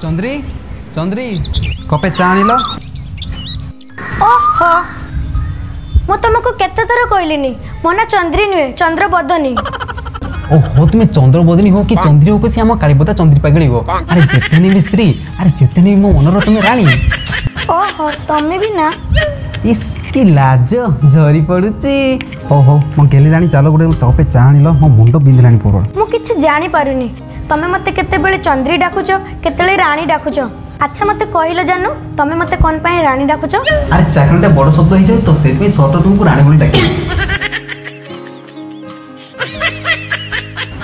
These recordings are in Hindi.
चंद्री चंद्री कपे चा आनिल। ओहो मु तुमको केते थर कहलिनी मो ना चंद्री नुहे चंद्रबदनी। ओहो तुम्हें चंद्रबदनी हो कि चंद्री हो कि आम कालीपदा चंद्री पागड़ी हो। अरे जितने भी स्त्री अरे जितने भी मो मनर तुम्हें राणी। ओहो तमे भी ना इसकी लाज झरी पड़ुची। ओहो मो गेली राणी चलो गोटे कपे चा आनिल मो मुंड बिंदिलानी पुरो। मु किछि जानि पारुनी तमे मते केते बेले चंद्री डाकुच केतेले राणी डाकुच। अच्छा मते कहलो जानू तमे मते कोन पाए राणी डाकुच। अरे चाकरटा बड़ शब्द हो जाय तो सेत में शॉर्ट तुमको राणी बोली डाके।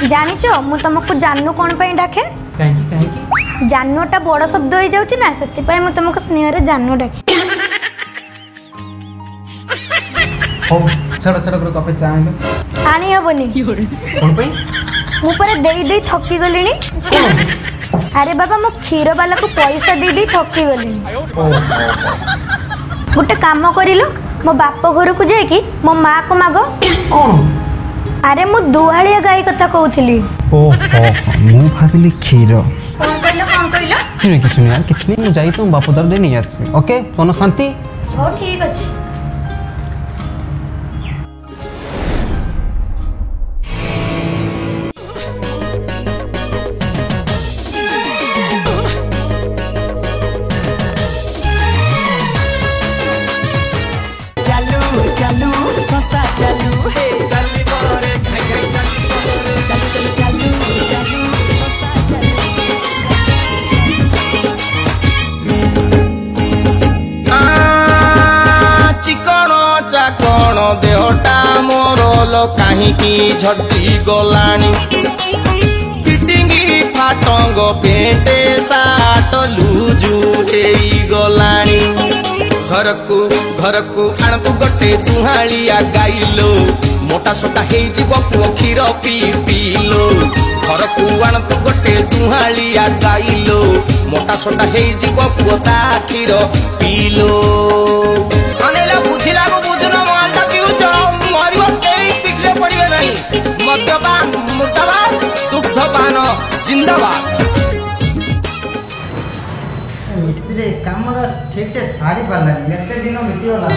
जानिचो मु तुमको जानू कोन पाए डाके काहे काहे जानूटा बड़ शब्द हो जाउची ना सेति पाए मु तुमको स्नेह रे जानू डाके। ओ छड़ छड़ कर कपे चा आनिल आनी हबनी कोन पे मु पर देई देई थकी गलिनी। अरे बाबा मो क्षीर वाला को पैसा दे दे थकी गलिनी। गोटे काम करिलो मो बाप घर को जाए कि मो माँ को माग। अरे मु दुहालिया गाई कथा कहूली। ओहो मु भाबिली क्षीर। कौन कहलो किछु नहीं यार किछु नहीं मु जाई तुम बाप दर दे नहीं आसबी। ओके मन शांति। हो ठीक अछि। देहटा मोर कहीं झटी गलानी फिटिंगी फाटंग पेटे साट लुजु गलानी। घर को आणतु गटे दुहालिया गाइलो मोटा सोटा पुओ क्षीर पी पीलो। घर को आणतु गटे दुहालिया गाइलो मोटा सोटा पुओ ता क्षीर पीलो। बुद्धि लागू बुझन मालटा पिउच मरिब केही पिछले पड़िबे नहीं। मद्यपान मुर्दाबाद दुग्धपान जिंदाबाद। मिस्त्री काम ठीक से सारी पार्लानी एते दिन बीतीगला।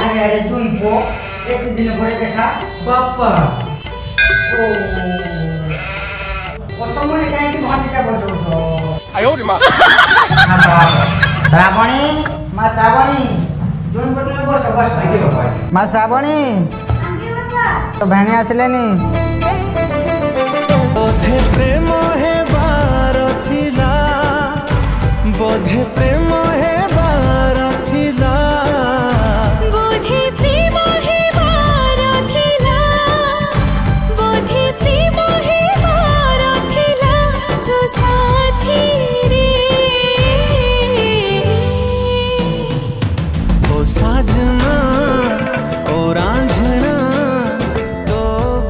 अरे अरे जुई पो एक दिन घरे देखा बापा ओ समय काहे कि घंटीटा बजौछ। आयो रे मां श्रावणी माँ श्रावणी जुई बदले बस बस माँ श्रावणी तो बहनी आसिलेनी। बोधे प्रेम हे बार थिला बोधे प्रेम हे बार थिला बोधे प्रेम हे बार थिला बोधे प्रेम हे बार थिला तो साथी रे ओ साजना ओ रांझना तो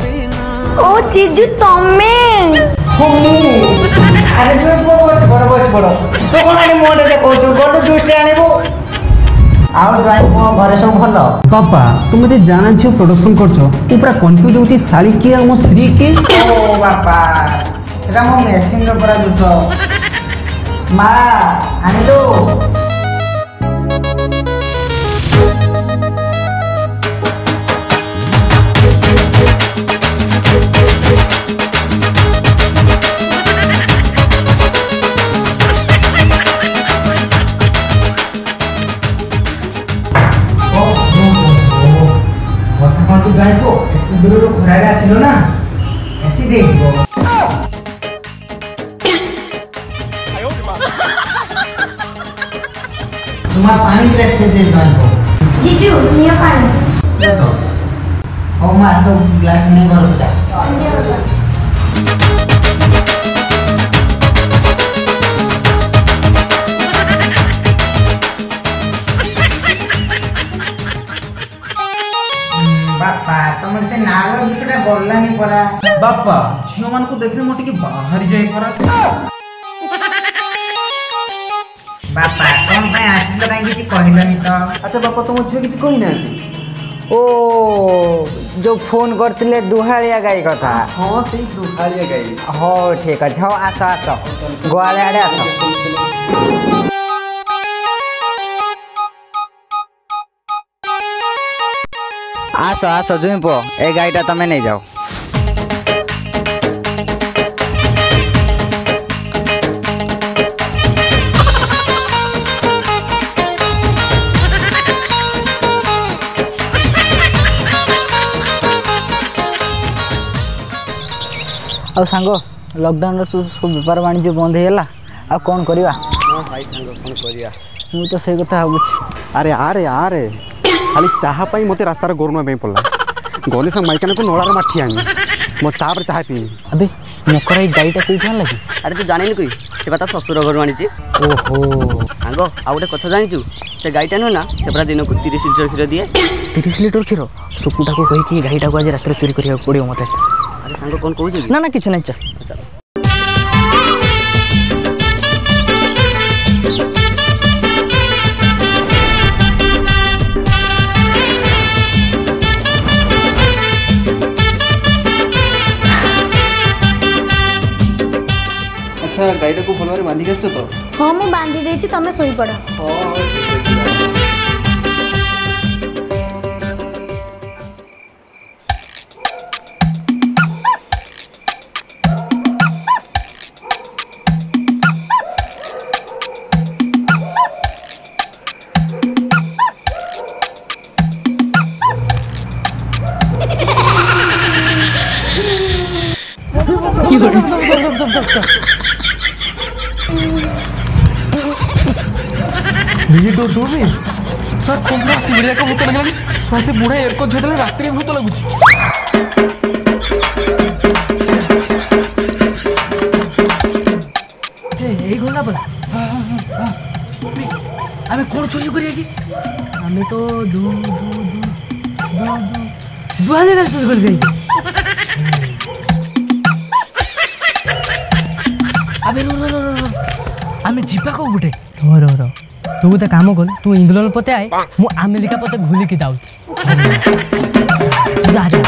बिना ओ जीजू तमे अरे जुई पो बस बड़ तो कौन आनी मोटे दे कहू गलु जूस टे आनिबो। आउ जाई को घरे सब भल पापा तुम मुझे जाना छो प्रोडक्शन करछो तू पूरा कंफ्यूज होची साली के और मो स्त्री के। ओ बापा एटा मो मेसिन रो पूरा जूस माँ आनी दो। दूर खरारे आसिलो ना ऐसी देखो तुम्हारा पानी ग्लास पे दे दो जीजू निया पानी देखो ओ मां तो ग्लास नहीं भरो जा। बापा तुम से नाल विषय बोललानी परा बापा झियो मान को देखले मोटी के बाहर जाई परा। बापा कौन पे आसिलो काई किछि कहलनी तो। अच्छा बापा तुम झियो किछि कहि ना। ओ जो फोन करते दुहाड़िया गाई कथा हाँ से दुहाड़िया गाई हो ठीक अच्छे हाँ आस आस गुआले आड़े आस आस जुई पो ए गाईटा तमें नहीं जाओ आ सांग लॉकडाउन सब बेपार वाणिज्य बंद होगा आ कौन करवा हाँ भाई सांग कौन करवा मुझे तो से कथा भावुँ अरे आरे आरे खाली चाह पाई मते रास्तार गोरना पड़ला गले संग माइकाना को नोलार माठी आनी मत तापर चाह पी अबे मकर ये गाईटा कौन आनला कि अरे तू जानी कोई से पता ससुर घर आनी ओहो सांग आ गोटे कथा जानी से गाईटा नुह ना से पूरा दिन को 30 लीटर क्षीर दिए 30 लीटर क्षीर सुकुटा को कही गाईटा को आज रात चोरी करा पड़ो मत अरे सांग कौन कहूँ ना ना किसी नहीं चल अच्छा गाईटा को भल भाव बांधिक आस तो हाँ मुझे बांधी देती तुम शोई पड़ ये डर में सर कोमरा पिड़िया का भूत लगलानी श्वास बुढ़ा एयर को झदले रात्रि भूत लगुची ए गोला बोला आमे कोन चोरी करिया कि आमे तो दुआले ना चोरी कर गई अबे नो आमे जीवा को गुटे रो तू गोटे काम कर तू इंग्लैंड पते आए मु अमेरिका पते घुली की जाऊ जा जा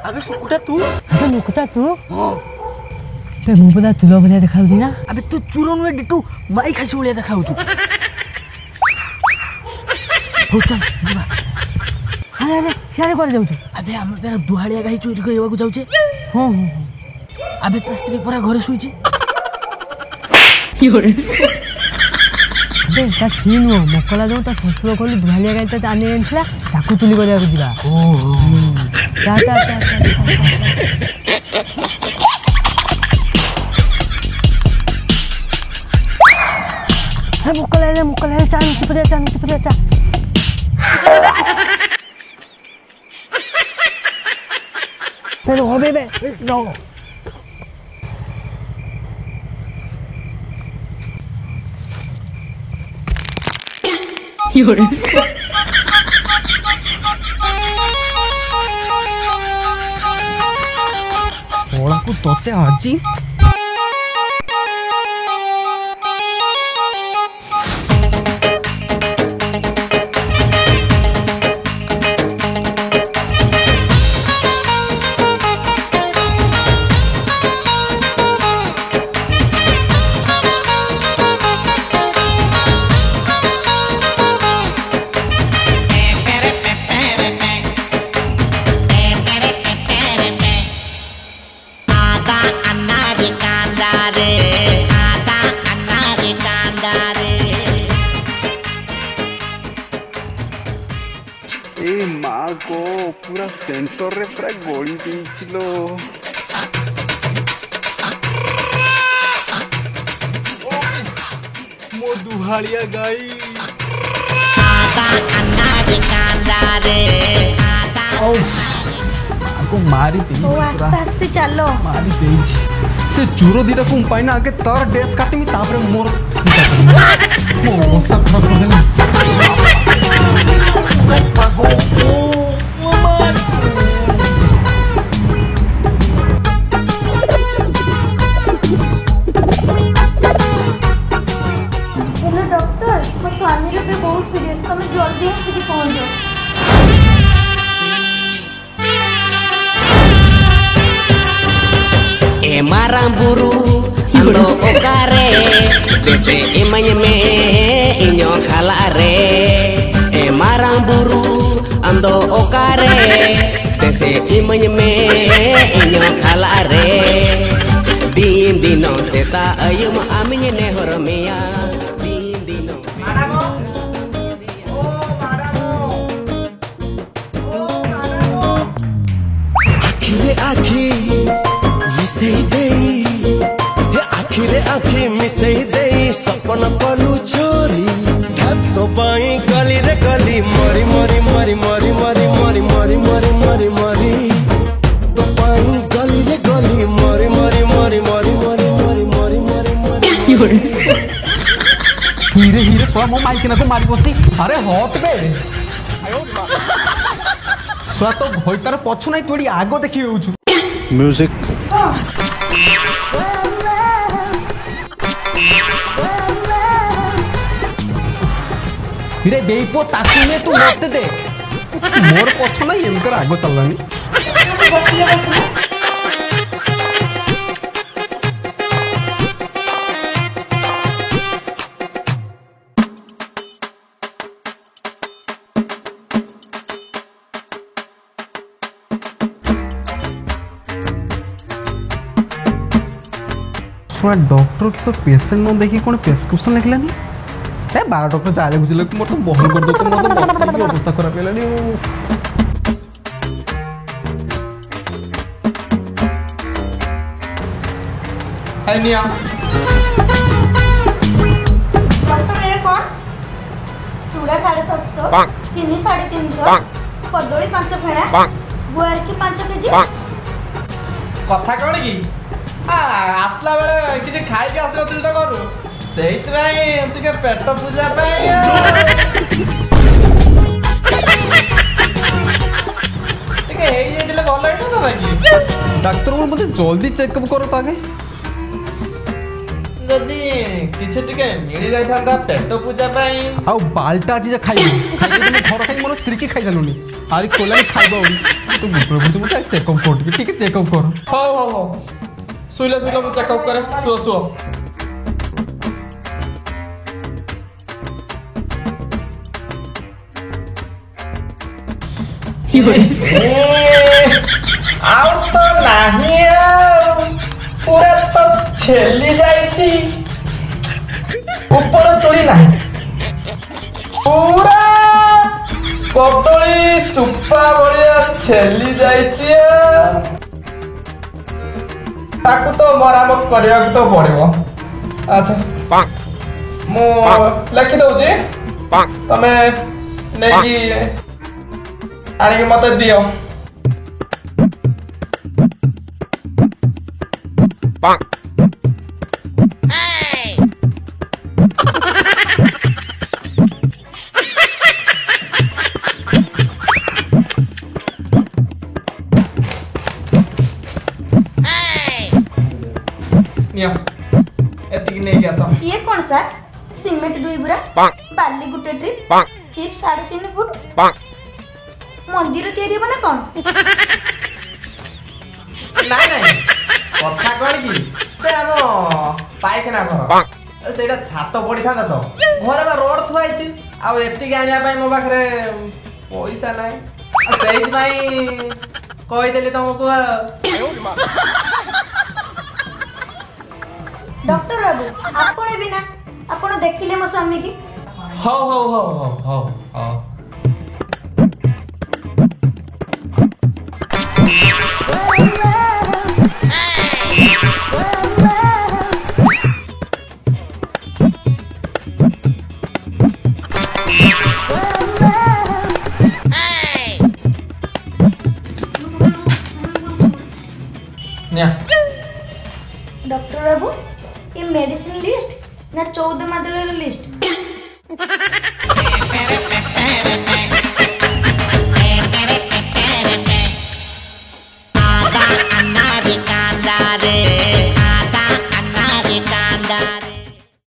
अबे सुकुटा तू अबे मुकुटा तू बे मु पता तुलो बने देखाउ दी ना अबे तू चूरन में डिटू माई खासी ओलिया देखाउ छु हो चल जीवा अरे सियारे कर जाऊ अबे हम पेरा दुहाड़िया गाई चोरी करबा को जाऊ छे हां अबे तो स्त्री पूरा घर सुई छे योरे अबे ता खीन हो मकला जाऊ ता ससुर कोली दुहाड़िया गाई ता आने एनला ताकू तुली कर जाऊ जीवा ओहो ता मुकला चांद चिपड़िया चा Pero bebe, no. Llore. Hola, ku tote aji. पूरा सेंटर रे पूरा गोली देइसिलो मो दुहाड़िया गाई को मारी देई ओ आस्ते आस्ते चलो मारी देई से चूरो दीटा को पाइना आगे तार डेस काटी मी तापरे मोर चिता करी मो अवस्था खराब कर देला ମୋ ସ୍ୱାମୀର ବି ବହୁତ ସିରିୟସ୍, ତମେ ଜଲ୍ଦି ଆସିକି ପହଞ୍ଚ। marang buru ando okare dese imanya me inyo kalare marang buru ando okare dese imanya me inyo kalare din dino seta ayu ma aminye ne hormia din dino maramo आखी मिसई दे आखिरे आखी मिसई दे सपन कलु चोरी तो पाई गली रे गली मरी मरी मरी मरी मरी मरी मरी मरी मरी मरी तो पाई गली रे गली मरी मरी मरी मरी मरी मरी मरी मरी मरी हीरे हीरे सोया मो माइक ना को मारी बसी अरे हट बे सोया तो भय तार पछु नाही तोडी आगो देखि होउछु म्यूजिक हीरे बेइपो ताकू में तू मते दे मोर पछु नाही एमकर आगो चललानी डॉक्टर किस पेशेंट न देखी कौन प्रेस्क्रिप्शन लिखलानी ए बार डॉक्टर चाले बुझले कि मोर तो बहन कर दो तो मोर तो बहुत अवस्था खराब हेलानी हाय निया डॉक्टर मेरे कौन चूड़ा 750 चीनी 350 कदली 5 फेड़ा गुआर की 5 केजी कथा कौन की आसला बेले किसी खाई के आसला तो करू सेहित भाई टिके पेट पूजा भाई टिके हे जे दिले भलो हेतो तो बाकी डॉक्टर मोर मते जल्दी चेकअप करो तागे जदी किछ टिके मिली जाय थांदा पेट पूजा भाई आ बालटा आज खाई खाई तुम घर खाई मोर स्त्री की खाई जालुनी आरी कोला खाइबो तू प्रभु मते चेकअप कर ठीक है चेकअप कर हो सुइला सुइला मु चेकअप करे सो आउ तो नहीं पूरा तो छेली जाइची ऊपर चढ़ी ना पूरा कदली चुप्पा भलिया छेली जाइची ताकू तो मरामत करिया तो पड़िबो अच्छा मु लिखि दउजी तमे नेकी आनी के मते दियो ये कौन सा सीमेंट 2 बुरा बाली गुटे ट्रिप चिप 3.5 फुट मंदिर तैयारी बना कौन नहीं कथा कौन की से हम पाइखाना घर सेटा छात पड़ी था तो घर बा रोड थुआइछि आ एति आनिया पई मो पाखरे पैसा नाही आ सेहि पई कहि देली तुमको डॉक्टर बाबू आपण बिना आपण देखिले मो स्वामी की हो डॉक्टर बाबू ये मेडिसिन लिस्ट ना 14 मादल लिस्ट